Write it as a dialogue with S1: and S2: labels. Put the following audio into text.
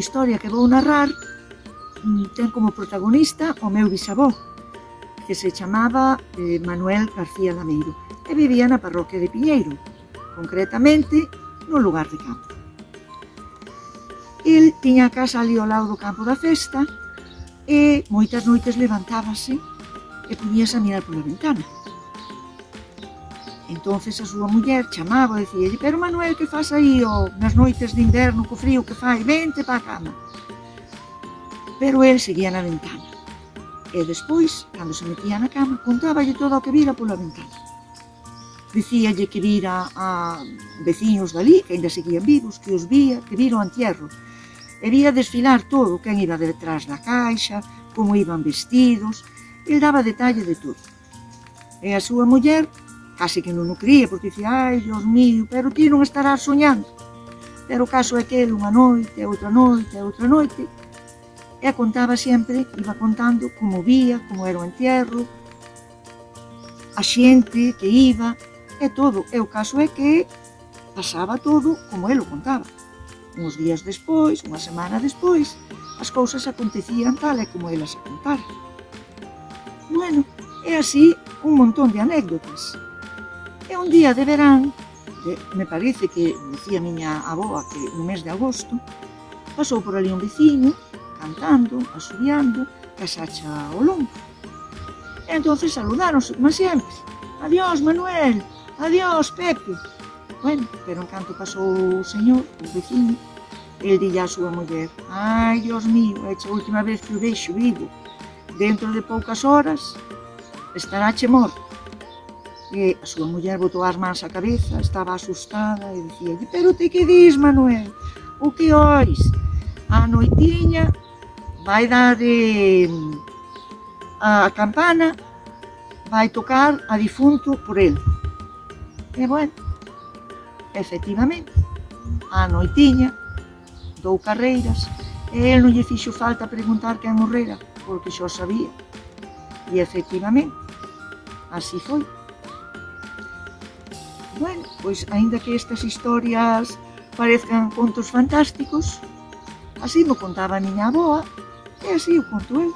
S1: historia que vou narrar ten como protagonista o meu bisavó, que se chamaba Manuel García Lameiro, e vivía na parroquia de Piñeiro, concretamente no lugar de campo. El tiña a casa ali ao lado do campo da festa e moitas noites levantábase e puñíase a mirar pola ventana. Entonces a súa muller chamaba e dicíalle: pero Manuel, que faz aí nas noites de inverno co frío que fai? Vente pa a cama. Pero el seguía na ventana. E despois, cando se metía na cama, contáballe todo o que vira pola ventana. Dicíalle que vira a veciños dali, que ainda seguían vivos, que os vía, que vira o entierro. E vía desfilar todo, quen iba detrás da caixa, como iban vestidos. El daba detalle de todo. E a súa muller case que non o cría, porque dicía: ai, Dios mío, pero ti non estarás soñando. Pero o caso é que el unha noite, outra noite, outra noite, e contaba sempre, iba contando como vía, como era o entierro, a xente que iba, e todo. E o caso é que pasaba todo como el o contaba. Uns días despois, unha semana despois, as cousas acontecían tal e como elas a contara. Bueno, é así un montón de anécdotas. E un día de verán, me parece que decía a miña aboa que no mes de agosto, pasou por ali un veciño, cantando, asubiando, que asacha ao lombo. E entonces saludáronse, como sempre: adiós, Manuel, adiós, Pepe. Bueno, pero en canto pasou o señor, o veciño, el dille á súa muller: ai, Dios mío, é a última vez que o vexo vivo. Dentro de poucas horas estaráche morto. E a súa muller botou as mans á cabeza, estaba asustada e dicíalle: pero ti que dis, Manuel? O que ois? A noitiña vai dar a campana, vai tocar a difunto por el. E bueno, efectivamente, a noitiña dou carreiras e el non lle fixo falta preguntar quen morrera, porque xo sabía. E efectivamente, así foi. Bueno, pois, aínda que estas historias parezcan contos fantásticos, así mo contaba a miña aboa e así o conto eu.